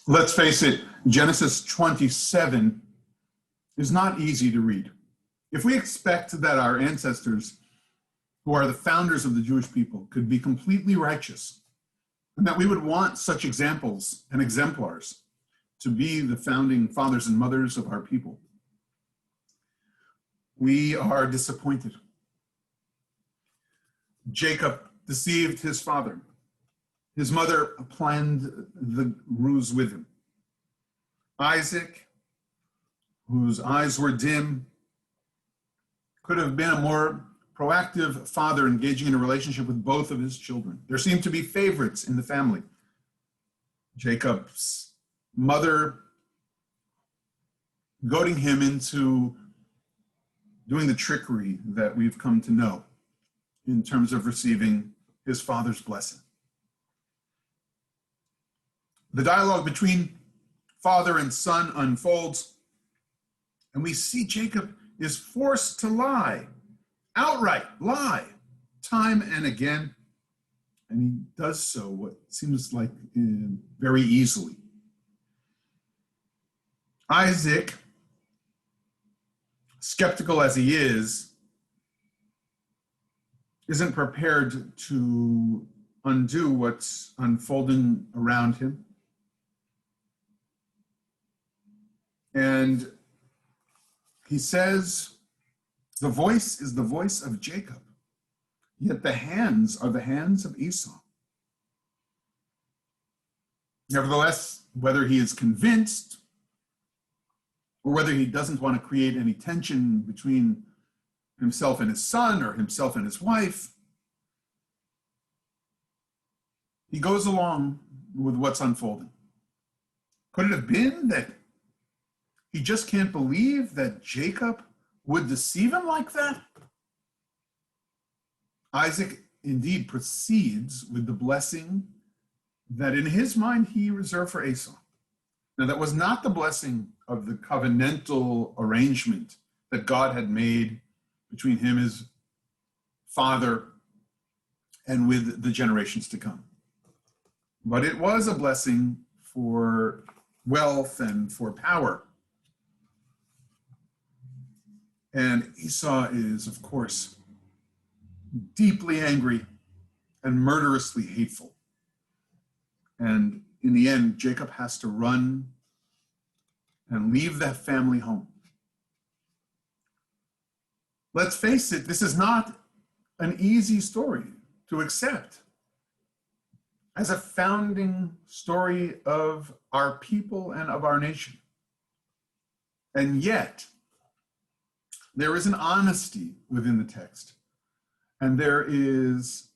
Let's face it, Genesis 27 is not easy to read. If we expect that our ancestors, who are the founders of the Jewish people, could be completely righteous, and that we would want such examples and exemplars to be the founding fathers and mothers of our people, we are disappointed. Jacob deceived his father. His mother planned the ruse with him. Isaac, whose eyes were dim, could have been a more proactive father engaging in a relationship with both of his children. There seemed to be favorites in the family. Jacob's mother goading him into doing the trickery that we've come to know in terms of receiving his father's blessing. The dialogue between father and son unfolds, and we see Jacob is forced to lie, outright lie, time and again, and he does so what seems like very easily. Isaac, skeptical as he is, isn't prepared to undo what's unfolding around him. And he says, the voice is the voice of Jacob, yet the hands are the hands of Esau. Nevertheless, whether he is convinced or whether he doesn't want to create any tension between himself and his son or himself and his wife, he goes along with what's unfolding. Could it have been that he just can't believe that Jacob would deceive him like that? Isaac indeed proceeds with the blessing that in his mind he reserved for Esau. Now, that was not the blessing of the covenantal arrangement that God had made between him, his father, and with the generations to come. But it was a blessing for wealth and for power. And Esau is, of course, deeply angry and murderously hateful. And in the end, Jacob has to run and leave that family home. Let's face it, this is not an easy story to accept as a founding story of our people and of our nation. And yet, there is an honesty within the text, and there is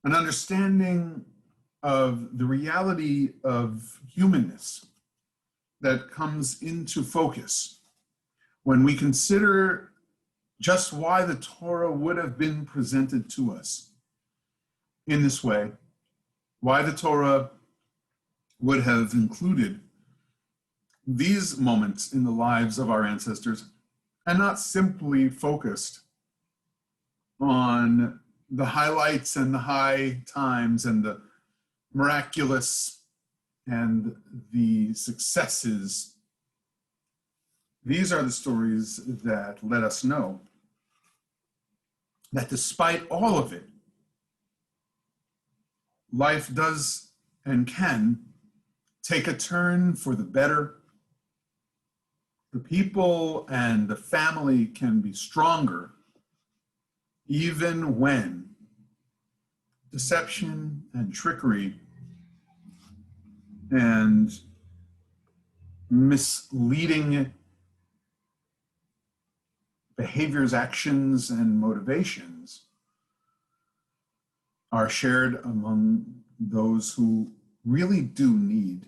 an understanding of the reality of humanness that comes into focus when we consider just why the Torah would have been presented to us in this way, why the Torah would have included these moments in the lives of our ancestors and not simply focused on the highlights and the high times and the miraculous and the successes. These are the stories that let us know that despite all of it, life does and can take a turn for the better. The people and the family can be stronger even when deception and trickery and misleading behaviors, actions, and motivations are shared among those who really do need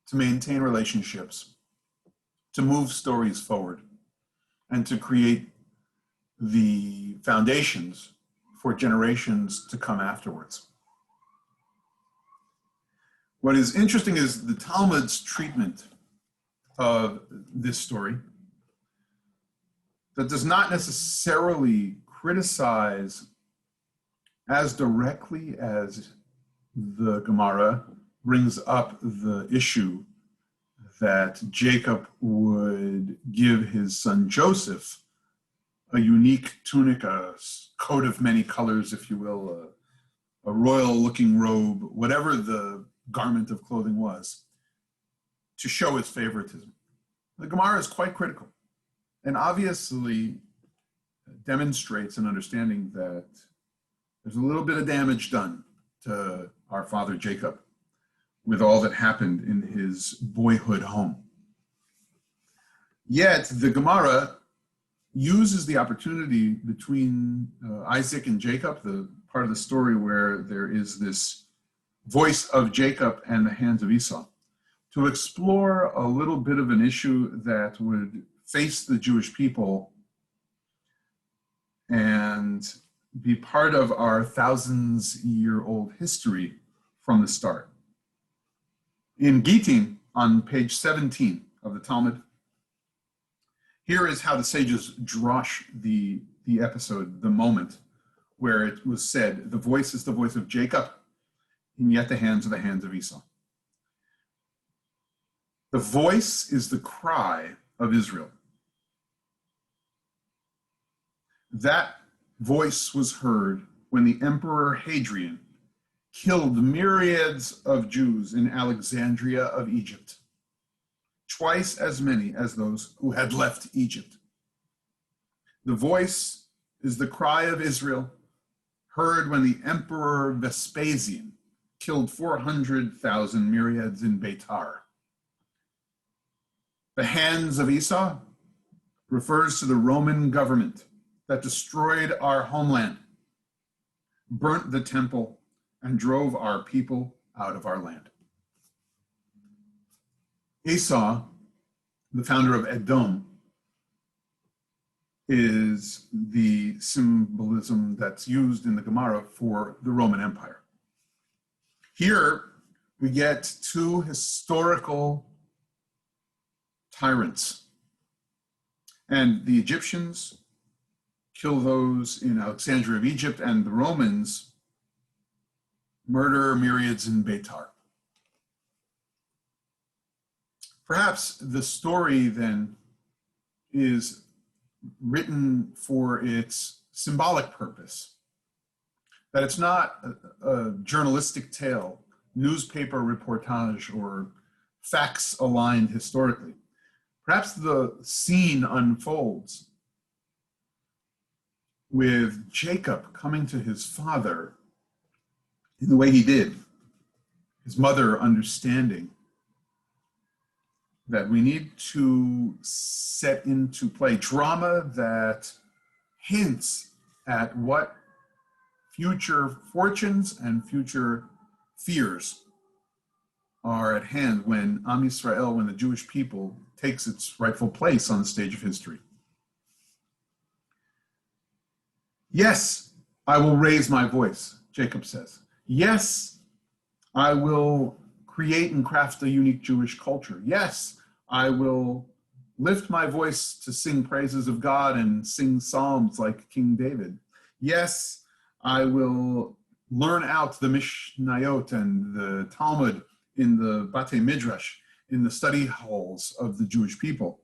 to maintain relationships, to move stories forward, and to create the foundations for generations to come afterwards. What is interesting is the Talmud's treatment of this story that does not necessarily criticize as directly as the Gemara brings up the issue that Jacob would give his son Joseph a unique tunic, a coat of many colors, if you will, a royal-looking robe, whatever the garment of clothing was, to show his favoritism. The Gemara is quite critical and obviously demonstrates an understanding that there's a little bit of damage done to our father Jacob with all that happened in his boyhood home. Yet the Gemara uses the opportunity between Isaac and Jacob, the part of the story where there is this voice of Jacob and the hands of Esau, to explore a little bit of an issue that would face the Jewish people and be part of our thousands-year-old history from the start. In Gittin, on page 17 of the Talmud, here is how the sages drosh the episode, the moment where it was said, the voice is the voice of Jacob, and yet the hands are the hands of Esau. The voice is the cry of Israel. That voice was heard when the Emperor Hadrian killed myriads of Jews in Alexandria of Egypt, twice as many as those who had left Egypt. The voice is the cry of Israel, heard when the Emperor Vespasian killed 400,000 myriads in Beitar. The hands of Esau refers to the Roman government that destroyed our homeland, burnt the temple, and drove our people out of our land. Esau, the founder of Edom, is the symbolism that's used in the Gemara for the Roman Empire. Here we get two historical tyrants, and the Egyptians kill those in Alexandria of Egypt, and the Romans murder myriads in Beitar. Perhaps the story then is written for its symbolic purpose, that it's not a journalistic tale, newspaper reportage, or facts aligned historically. Perhaps the scene unfolds with Jacob coming to his father in the way he did, his mother understanding that we need to set into play drama that hints at what future fortunes and future fears are at hand when Am Yisrael, when the Jewish people takes its rightful place on the stage of history. Yes, I will raise my voice, Jacob says. Yes, I will create and craft a unique Jewish culture. Yes, I will lift my voice to sing praises of God and sing psalms like King David. Yes, I will learn out the Mishnayot and the Talmud in the Batei Midrash, in the study halls of the Jewish people.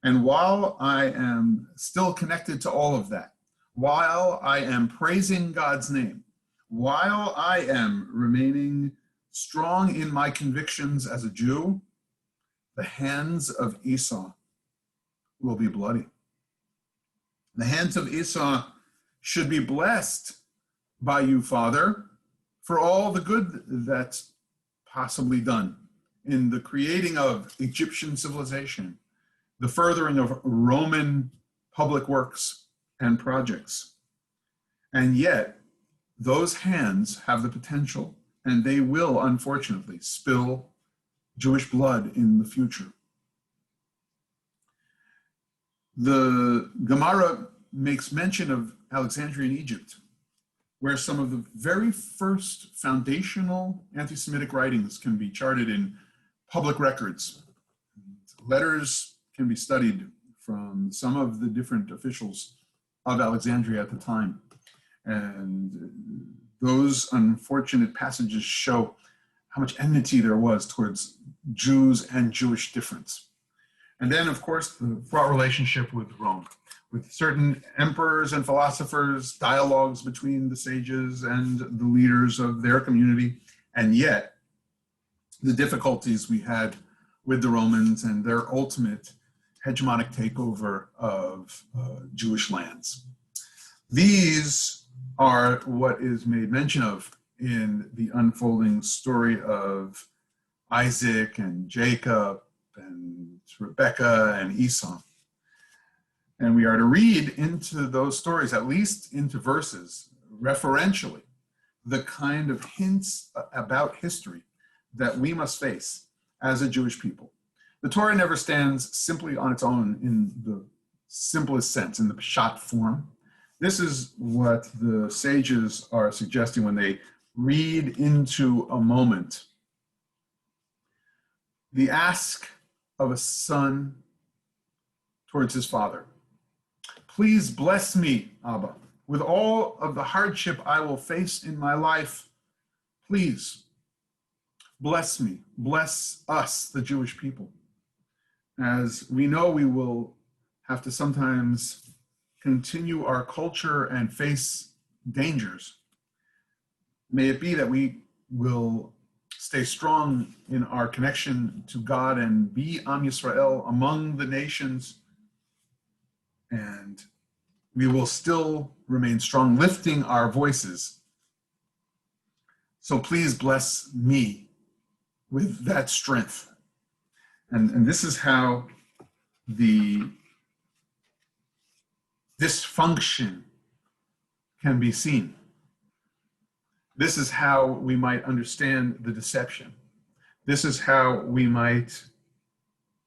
And while I am still connected to all of that, while I am praising God's name, while I am remaining strong in my convictions as a Jew, the hands of Esau will be bloody. The hands of Esau should be blessed by you, Father, for all the good that's possibly done in the creating of Egyptian civilization, the furthering of Roman public works and projects. And yet, those hands have the potential, and they will, unfortunately, spill Jewish blood in the future. The Gemara makes mention of Alexandria in Egypt, where some of the very first foundational anti-Semitic writings can be charted in public records. Letters can be studied from some of the different officials of Alexandria at the time. And those unfortunate passages show how much enmity there was towards Jews and Jewish difference. And then, of course, the fraught relationship with Rome, with certain emperors and philosophers, dialogues between the sages and the leaders of their community, and yet the difficulties we had with the Romans and their ultimate hegemonic takeover of Jewish lands. These are what is made mention of in the unfolding story of Isaac and Jacob and Rebekah and Esau. And we are to read into those stories, at least into verses, referentially, the kind of hints about history that we must face as a Jewish people. The Torah never stands simply on its own in the simplest sense, in the Peshat form. This is what the sages are suggesting when they read into a moment the ask of a son towards his father. Please bless me, Abba, with all of the hardship I will face in my life. Please bless me, bless us, the Jewish people. As we know, we will have to sometimes continue our culture and face dangers. May it be that we will stay strong in our connection to God and be Am Yisrael among the nations, and we will still remain strong, lifting our voices. So please bless me with that strength. And this is how the dysfunction can be seen. This is how we might understand the deception. This is how we might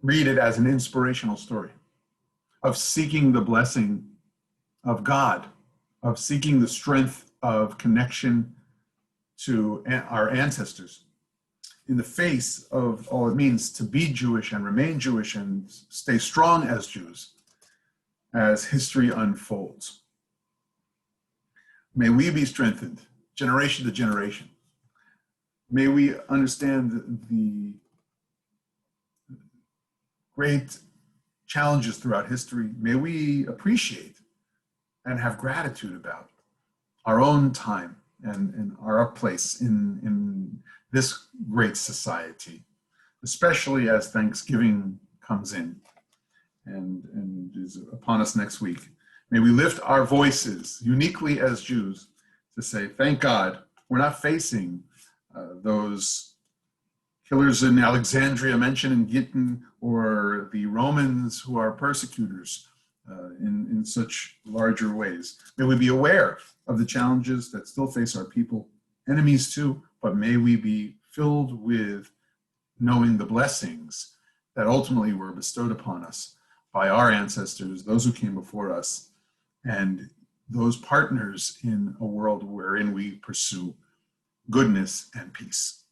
read it as an inspirational story of seeking the blessing of God, of seeking the strength of connection to our ancestors in the face of all it means to be Jewish and remain Jewish and stay strong as Jews as history unfolds. May we be strengthened generation to generation. May we understand the great challenges throughout history. May we appreciate and have gratitude about our own time and our place in this great society, especially as Thanksgiving comes in and is upon us next week. May we lift our voices uniquely as Jews to say, thank God, we're not facing those killers in Alexandria mentioned in Gittin, or the Romans who are persecutors in such larger ways. May we be aware of the challenges that still face our people, enemies too, but may we be filled with knowing the blessings that ultimately were bestowed upon us by our ancestors, those who came before us, and those partners in a world wherein we pursue goodness and peace.